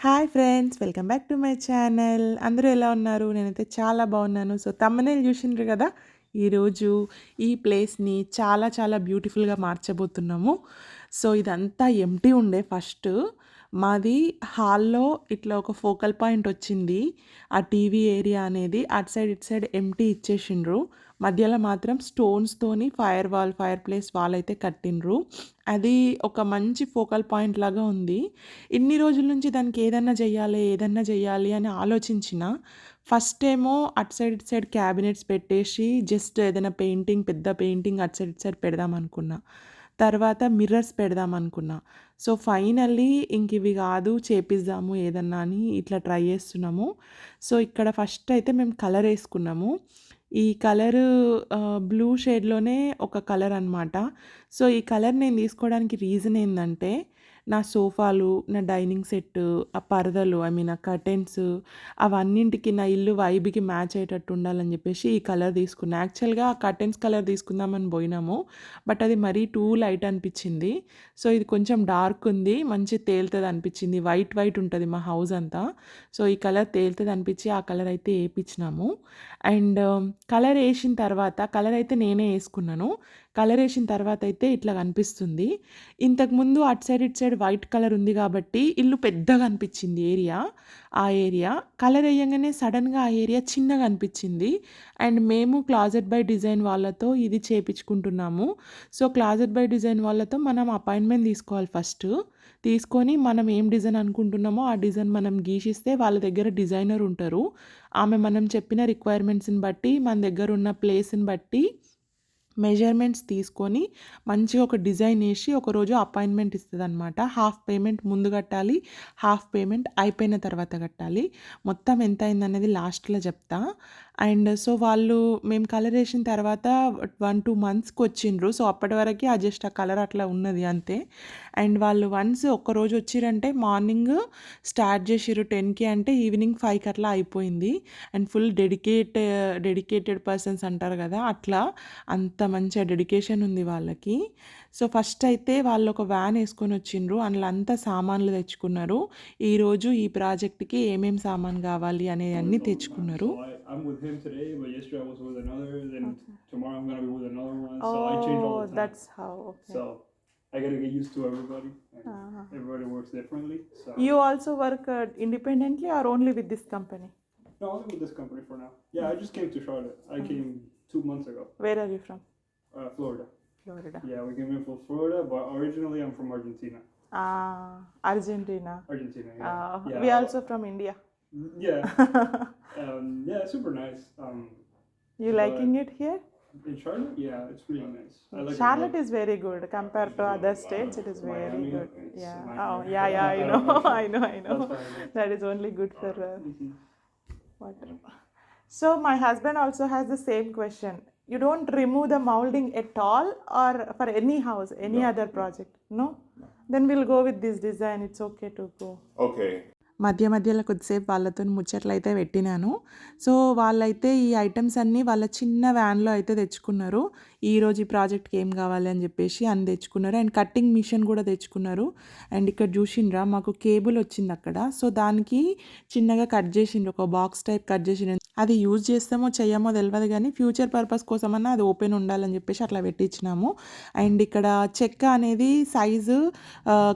Hi friends! Welcome back to my channel. అందరూ ఎలా ఉన్నారు? నేనైతే చాలా బాగున్నాను. సో, థంబ్‌నెయిల్ చూసిండ్రు కదా! ఈరోజు ఈ ప్లేస్‌ని చాలా చాలా బ్యూటిఫుల్‌గా మార్చబోతున్నాము. సో, ఇదంతా ఎంప్టీ ఉండే ఫస్ట్. మాది హాల్‌లో ఇట్లా ఒక ఫోకల్ పాయింట్ వచ్చింది. ఆ టీవీ ఏరియా అనేది అటు సైడ్, ఇటు సైడ్ ఎంప్టీ ఇచ్చేసిండ్రు. మధ్యలో మాత్రం స్టోన్స్‌తోని ఫైర్ ప్లేస్ వాల్ అయితే కట్టిండ్రు. అది ఒక మంచి ఫోకల్ పాయింట్ లాగా ఉంది. ఇన్ని రోజుల నుంచి దానికి ఏదన్నా జెయ్యాలి అని ఆలోచించిన, ఫస్ట్ ఏమో అటు సైడ్, ఇటు సైడ్ క్యాబినెట్స్ పెట్టేసి జస్ట్ ఏదైనా పెద్ద పెయింటింగ్ అటు సైడ్, ఇటు సైడ్ పెడదామనుకున్నా. తర్వాత మిర్రర్స్ పెడదామనుకున్నా. సో, ఫైనల్లీ ఇంకివి గాదు చేపిద్దాము ఏదన్నా అని ఇట్లా ట్రై జేస్తున్నాము. సో, ఇక్కడ ఫస్ట్ అయితే మేము కలరేసుకున్నాము. ఈ కలరు బ్లూ షేడ్‌లోనే ఒక కలర్ అనమాట. సో, ఈ కలర్ నేను తీసుకోవడానికి రీజన్ ఏందంటే, నా సోఫాలు, నా డైనింగ్ సెట్టు, ఆ పరదలు ఆ కర్టెన్స్ అవన్నింటికి నా ఇల్లు వైబ్‌కి మ్యాచ్ అయ్యేటట్టు ఉండాలని జెప్పేసి ఈ కలర్ తీసుకున్నా. యాక్చువల్‌గా ఆ కర్టెన్స్ కలర్ తీసుకుందామని బోయినాము. బట్ అది మరీ టూ లైట్ అనిపిచ్చింది. సో, ఇది కొంచెం డార్క్ ఉంది. మంచి తేలుతదనిపిచ్చింది. వైట్ ఉంటది మా హౌస్ అంతా. సో, ఈ కలర్ తేలుతదనిపిచ్చి ఆ కలర్ అయితే ఏపిచ్చినాము. అండ్ కలర్ అయితే నేనే యేసుకున్నాను. కలరేసిన తర్వాత అయితే ఇట్లా కనిపిస్తుంది. ఇంతకుముందు అటు సైడ్, ఇటు సైడ్ వైట్ కలర్ ఉంది గాబట్టి ఇల్లు పెద్దగా అనిపిచ్చింది ఏరియా. ఆ ఏరియా కలర్ ఎయ్యంగానే సడెన్‌గా ఆ ఏరియా చిన్నగా అనిపిచ్చింది. అండ్ మేము క్లాజెట్ బై డిజైన్ వాళ్ళతో ఇది చేపిచ్చుకుంటున్నాము. సో, క్లాజెట్ బై డిజైన్ వాళ్ళతో మనం అపాయింట్‌మెంట్ తీసుకోవాలి ఫస్టు. తీసుకొని మనం ఏం డిజైన్ అనుకుంటున్నామో ఆ డిజైన్ మనం గీసిస్తే వాళ్ళ దగ్గర డిజైనర్ ఉంటారు. ఆమె మనం చెప్పిన రిక్వైర్మెంట్స్‌ని బట్టి, మన దగ్గరున్న ప్లేస్‌ని బట్టి మెజర్‌మెంట్స్ తీసుకొని మంచిగా ఒక డిజైన్ ఏసి ఒకరోజు అపాయింట్‌మెంట్ ఇస్తదనమాట. హాఫ్ పేమెంట్ ముందు కట్టాలి. హాఫ్ పేమెంట్ అయిపోయిన తర్వాత కట్టాలి. మొత్తం ఎంత అయిందనేది లాస్ట్‌లో చెప్తా. అండ్ సో, మేము కలర్ ఏసిన తర్వాత 1, 2 మంత్స్‌కొచ్చిండ్రు. సో, అప్పటి వరకి జస్ట్ ఆ కలర్ అట్లా ఉన్నది అంతే. అండ్ వాళ్ళు వన్స్ ఒక్కరోజు వచ్చిర్రంటే మార్నింగ్ స్టార్ట్ చేసిర్రు 10కి అంటే ఈవినింగ్ 5కి అట్లా అయిపోయింది. అండ్ ఫుల్ డెడికేటెడ్ పర్సన్స్ అంటారు కదా! అట్లా అంత మంచిగా డెడికేషన్ ఉంది వాళ్ళకి. సో, ఫస్ట్ అయితే వాళ్ళు ఒక వ్యాన్ యేసుకొనొచ్చిండ్రు. అందులో అంతా సామాన్లు తెచ్చుకున్నారు. ఈరోజు ఈ ప్రాజెక్ట్‌కి ఏమేం సామాను కావాలి అనేయన్నీ తెచ్చుకున్నారు. I'm with him today, but yesterday I was with another. Then Okay. tomorrow I'm gonna be with another one. So I change all Oh, the time. that's how. Okay. So I gotta get used to everybody, and Uh-huh. everybody works differently. So You also work independently or only with this company? no, only with this company for now. Yeah, I just came to Charlotte. I came 2 months ago. Where are you from? Florida. Florida. Yeah, we came in from Florida, but originally I'm from Argentina. Argentina. Argentina. Yeah. Yeah. We also from India. Yeah. Yeah, super nice. You but liking it here? in Charlotte, yeah, it's really nice. I like it Charlotte more. is very good compared to other states. It is very Miami, good. it's a Yeah. nightmare. Oh, yeah. I know. I know. That's fine. That is only good for Mhm. water. So my husband also has the same question. You don't remove the molding at all, or for any house, any No. other project? No? Then we'll go with this design. It's okay to go. Okay. మధ్యలో కొద్దిసేపు వాళ్ళతోని ముచ్చట్లయితే పెట్టినాను. So, వాళ్ళైతే ఈ items అన్నీ వాళ్ళ చిన్న వ్యాన్‌లో అయితే తెచ్చుకున్నారు. ఈరోజు ఈ ప్రాజెక్ట్‌కి ఏం కావాలి అని చెప్పేసి అన్ని తెచ్చుకున్నారు. అండ్ కటింగ్ మిషన్ కూడా తెచ్చుకున్నారు. అండ్ ఇక్కడ చూసిండ్రా మాకు కేబుల్ వచ్చిందక్కడ. సో, దానికి చిన్నగా కట్ చేసిండ్రు. ఒక బాక్స్ టైప్ కట్ చేసిండ్రు. అది యూజ్ చేస్తామో చెయ్యమో తెలవదు గానీ ఫ్యూచర్ పర్పస్ కోసమన్నా అది ఓపెన్ ఉండాలని చెప్పేసి అట్లా పెట్టించినాము. అండ్ ఇక్కడ చెక్క అనేది సైజు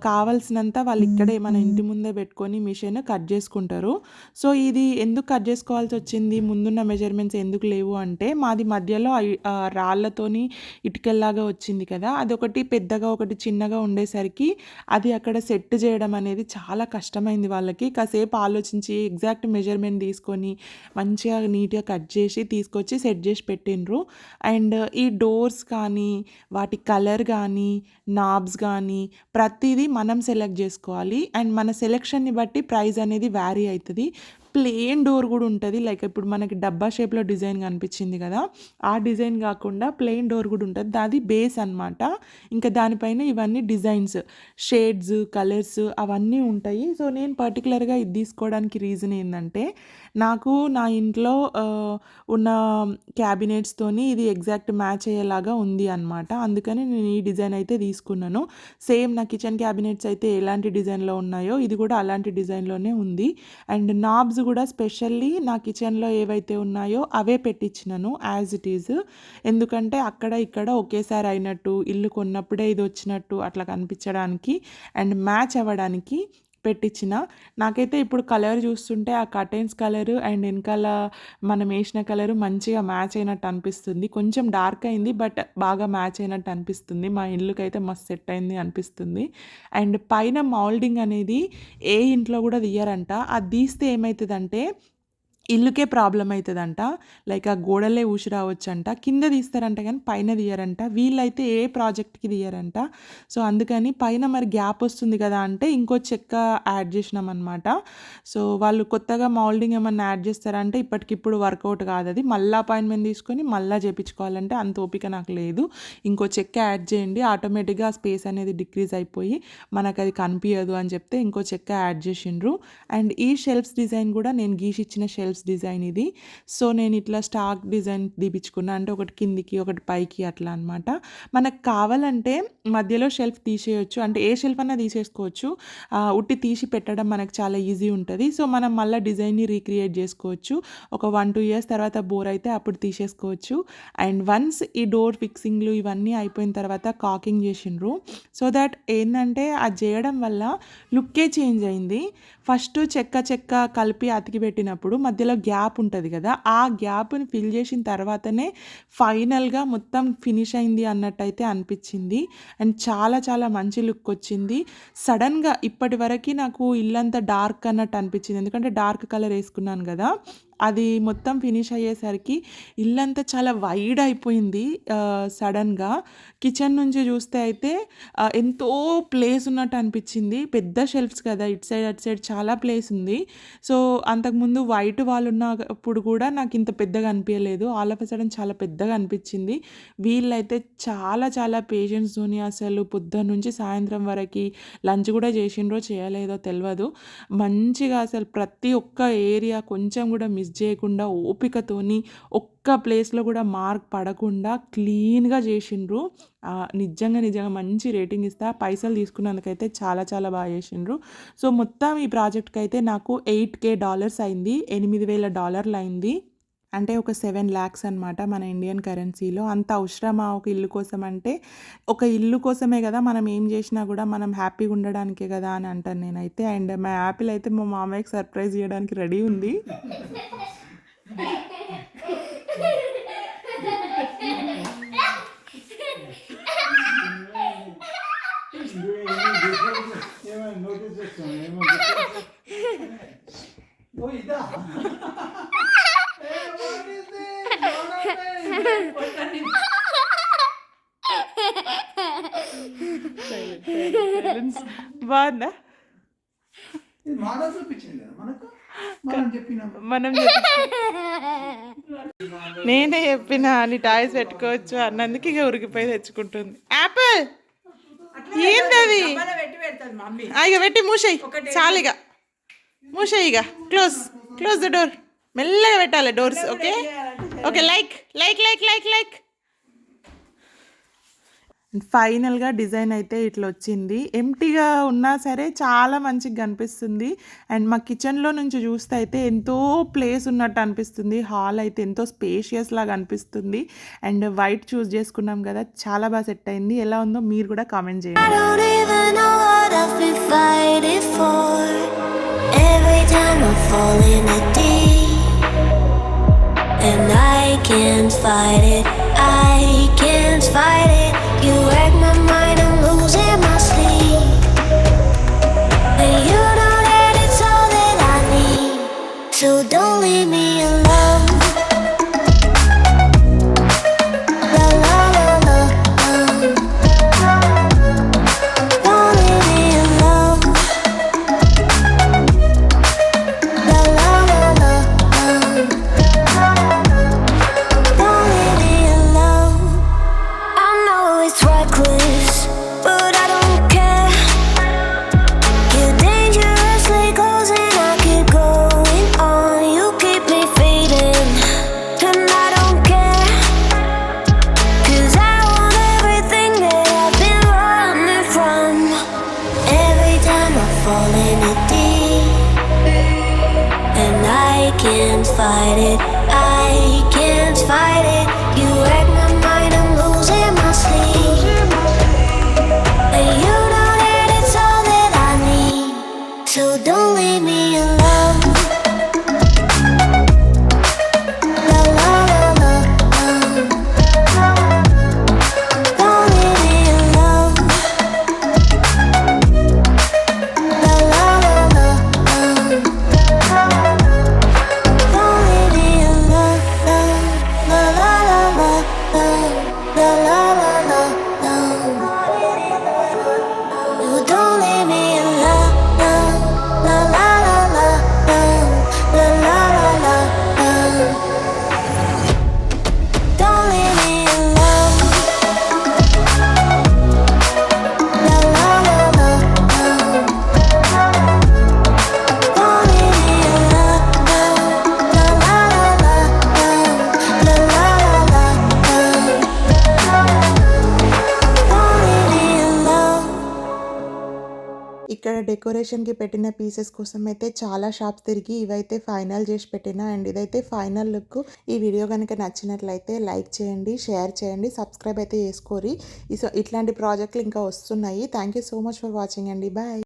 కావాల్సినంత వాళ్ళు ఇక్కడే మన ఇంటి ముందే పెట్టుకొని మిషన్ కట్ చేసుకుంటారు. సో, ఇది ఎందుకు కట్ చేసుకోవాల్సి వచ్చింది, ముందున్న మెజర్మెంట్స్ ఎందుకు లేవు అంటే మాది మధ్యలో రాళ్ళతోని ఇటుకల్లాగా వచ్చింది కదా! అదొకటి పెద్దగా ఒకటి చిన్నగా ఉండేసరికి అది అక్కడ సెట్ చేయడం అనేది చాలా కష్టమైంది వాళ్ళకి. కాసేపు ఆలోచించి ఎగ్జాక్ట్ మెజర్మెంట్ తీసుకొని మంచిగా నీట్‌గా కట్ చేసి తీసుకొచ్చి సెట్ చేసి పెట్టిండ్రు. అండ్ ఈ డోర్స్ కానీ, వాటి కలర్ గానీ, నాబ్స్ గానీ ప్రతీదీ మనం సెలెక్ట్ జేసుకోవాలి. అండ్ మన సెలెక్షన్‌ని బట్టి ప్రైస్ అనేది వ్యారీ అయితది. ప్లెయిన్ డోర్ కూడా ఉంటుంది. లైక్ ఇప్పుడు మనకి డబ్బా షేప్లో డిజైన్ కనిపించింది కదా, ఆ డిజైన్ కాకుండా ప్లెయిన్ డోర్ కూడా ఉంటుంది. అది బేస్ అనమాట. ఇంకా దానిపైన ఇవన్నీ డిజైన్స్, షేడ్స్, కలర్స్ అవన్నీ ఉంటాయి. సో నేను పర్టికులర్గా ఇది తీసుకోవడానికి రీజన్ ఏంటంటే, నాకు నా ఇంట్లో ఉన్న క్యాబినెట్స్తోని ఇది ఎగ్జాక్ట్ మ్యాచ్ అయ్యేలాగా ఉంది అనమాట. అందుకని నేను ఈ డిజైన్ అయితే తీసుకున్నాను. సేమ్ నా కిచెన్ క్యాబినెట్స్ అయితే ఎలాంటి డిజైన్లో ఉన్నాయో ఇది కూడా అలాంటి డిజైన్లోనే ఉంది. అండ్ నాబ్స్ కూడా స్పెషల్లీ నా కిచెన్లో ఏవైతే ఉన్నాయో అవే పెట్టించినాను యాజ్ ఇట్ ఈజ్. ఎందుకంటే అక్కడ ఇక్కడ ఒకేసారి అయినట్టు, ఇల్లు కొన్నప్పుడే ఇది వచ్చినట్టు అట్లా కనిపించడానికి అండ్ మ్యాచ్ అవ్వడానికి పెట్టించిన. నాకైతే ఇప్పుడు కలర్ చూస్తుంటే ఆ కర్టెన్స్ కలర్ అండ్ వెనకాల మనం వేసిన కలర్ మంచిగా మ్యాచ్ అయినట్టు అనిపిస్తుంది. కొంచెం డార్క్ అయింది బట్ బాగా మ్యాచ్ అయినట్టు అనిపిస్తుంది. మా ఇల్లుకి అయితే మస్తు సెట్ అయింది అనిపిస్తుంది. అండ్ పైన మౌల్డింగ్ అనేది ఏ ఇంట్లో కూడా తీయరంట. అది తీస్తే ఏమవుతుందంటే ఇల్లుకే ప్రాబ్లం అవుతుందంట. లైక్ ఆ గోడలే ఊసి రావచ్చంట. కింద తీస్తారంట కానీ పైన తీయరంట. వీళ్ళైతే ఏ ప్రాజెక్ట్కి తీయరంట. సో అందుకని పైన మరి గ్యాప్ వస్తుంది కదా అంటే ఇంకో చెక్క యాడ్ చేసినాం అనమాట. సో వాళ్ళు కొత్తగా మౌల్డింగ్ ఏమన్నా యాడ్ చేస్తారంటే ఇప్పటికిప్పుడు వర్కౌట్ కాదు. అది మళ్ళీ అపాయింట్మెంట్ తీసుకొని మళ్ళీ చేయించుకోవాలంటే అంత ఓపిక నాకు లేదు. ఇంకో చెక్క యాడ్ చేయండి, ఆటోమేటిక్గా స్పేస్ అనేది డిక్రీజ్ అయిపోయి మనకు అది కనిపించదు అని చెప్తే ఇంకో చెక్క యాడ్ చేసిండ్రు. అండ్ ఈ షెల్ఫ్స్ డిజైన్ కూడా నేను గీసిచ్చిన షెల్ఫ్స్ డిజైన్ ఇది. సో నేను ఇట్లా స్టాక్ డిజైన్ తీపించుకున్నా, అంటే ఒకటి కిందికి ఒకటి పైకి అట్లా అనమాట. మనకు కావాలంటే మధ్యలో షెల్ఫ్ తీసేయచ్చు, అంటే ఏ షెల్ఫ్ అన్నా తీసేసుకోవచ్చు. ఉట్టి తీసి పెట్టడం మనకు చాలా ఈజీ ఉంటుంది. సో మనం మళ్ళీ డిజైన్ని రీక్రియేట్ చేసుకోవచ్చు. ఒక 1-2 ఇయర్స్ తర్వాత బోర్ అయితే అప్పుడు తీసేసుకోవచ్చు. అండ్ వన్స్ ఈ డోర్ ఫిక్సింగ్లు ఇవన్నీ అయిపోయిన తర్వాత కాకింగ్ చేసిండ్రు. సో దట్ ఏంటంటే అది చేయడం వల్ల లుక్కే చేంజ్ అయింది. ఫస్ట్ చెక్క కలిపి అతికి పెట్టినప్పుడు మధ్యలో గ్యాప్ ఉంటుంది కదా, ఆ గ్యాప్ని ఫిల్ చేసిన తర్వాతనే ఫైనల్గా మొత్తం ఫినిష్ అయింది అన్నట్టయితే అనిపించింది. అండ్ చాలా చాలా మంచి లుక్ వచ్చింది. సడన్గా ఇప్పటి వరకు నాకు ఇల్లంతా డార్క్ అన్నట్టు అనిపించింది, ఎందుకంటే డార్క్ కలర్ వేసుకున్నాను కదా. అది మొత్తం ఫినిష్ అయ్యేసరికి ఇల్లంతా చాలా వైడ్ అయిపోయింది. సడన్గా కిచెన్ నుంచి చూస్తే అయితే ఎంతో ప్లేస్ ఉన్నట్టు అనిపించింది. పెద్ద షెల్ఫ్స్ కదా, ఇటు సైడ్ అటు సైడ్ చాలా ప్లేస్ ఉంది. సో అంతకుముందు వైట్ వాళ్ళు ఉన్నప్పుడు కూడా నాకు ఇంత పెద్దగా అనిపించలేదు. ఆల్ ఆఫ్ ఎ సడన్ చాలా పెద్దగా అనిపించింది. వీళ్ళైతే చాలా చాలా పేషెన్స్తోని అసలు పొద్దున్న నుంచి సాయంత్రం వరకు లంచ్ కూడా చేసిండ్రో చేయలేదో తెలియదు. మంచిగా అసలు ప్రతి ఒక్క ఏరియా కొంచెం కూడా మిస్ చేయకుండా ఓపికతోని ఒక్క ప్లేస్లో కూడా మార్క్ పడకుండా క్లీన్గా చేసిండ్రు. నిజంగా మంచి రేటింగ్ ఇస్తా. పైసలు తీసుకున్నందుకైతే చాలా చాలా బాగా చేసిండ్రు. సో మొత్తం ఈ ప్రాజెక్ట్కి అయితే నాకు $8,000 అయింది. $8,000 అయింది. అంటే ఒక 7 lakhs అనమాట మన ఇండియన్ కరెన్సీలో. అంత అవసరమా ఒక ఇల్లు కోసం అంటే, ఒక ఇల్లు కోసమే కదా మనం ఏం చేసినా కూడా మనం హ్యాపీగా ఉండడానికే కదా అని అంటాను నేనైతే. అండ్ మా యాపిల్ అయితే మా మామయ్యకి సర్ప్రైజ్ చేయడానికి రెడీ ఉంది. బాగుందా? మనం నేనే చెప్పిన అని టాయ్స్ పెట్టుకోవచ్చు అన్నందుకు ఇక ఉరికిపోయి తెచ్చుకుంటుంది. యాపిల్ ఏంది అది? ఇక పెట్టి మూసేయి చాలిగా, మూసేయి ఇక. Close the door. మెల్లగా పెట్టాలి doors. Okay okay. Like like like like like ఫైనల్గా డిజైన్ అయితే ఇట్లా వచ్చింది. ఎంటీగా ఉన్నా సరే చాలా మంచిగా కనిపిస్తుంది. అండ్ మా కిచెన్లో నుంచి చూస్తే అయితే ఎంతో ప్లేస్ ఉన్నట్టు అనిపిస్తుంది. హాల్ అయితే ఎంతో స్పేషియస్ లాగా అనిపిస్తుంది. అండ్ వైట్ చూస్ చేసుకున్నాం కదా, చాలా బాగా సెట్ అయింది. ఎలా ఉందో మీరు కూడా కామెంట్ చేయండి. You wreck my mind, I'm losing my sleep. And you know that it's all that I need. So don't leave me alone. La la la la. Don't leave me alone. La la la fight it. I can't fight it. You wreck my mind, I'm losing my sleep. But you know that it's all that I need. So don't leave me alone. La la la la. Don't leave me alone. La la la la. Don't leave me alone. La la la la. La la la la. You don't leave me alone. La la la la. La la la la. Don't leave me alone. La la la la. Don't leave me alone. La la la la. La la la la. Don't leave me alone. ఇక్కడ డెకరేషన్కి పెట్టిన pieces కోసం అయితే చాలా shops తిరిగి ఇవైతే final చేసి పెట్టిన. And ఇదైతే ఫైనల్ లుక్. ఈ వీడియో కనుక నచ్చినట్లయితే లైక్ చేయండి, షేర్ చేయండి, సబ్స్క్రైబ్ అయితే చేసుకోరి. సో ఇట్లాంటి ప్రాజెక్టులు ఇంకా వస్తున్నాయి. Thank you so much for watching అండి. బాయ్.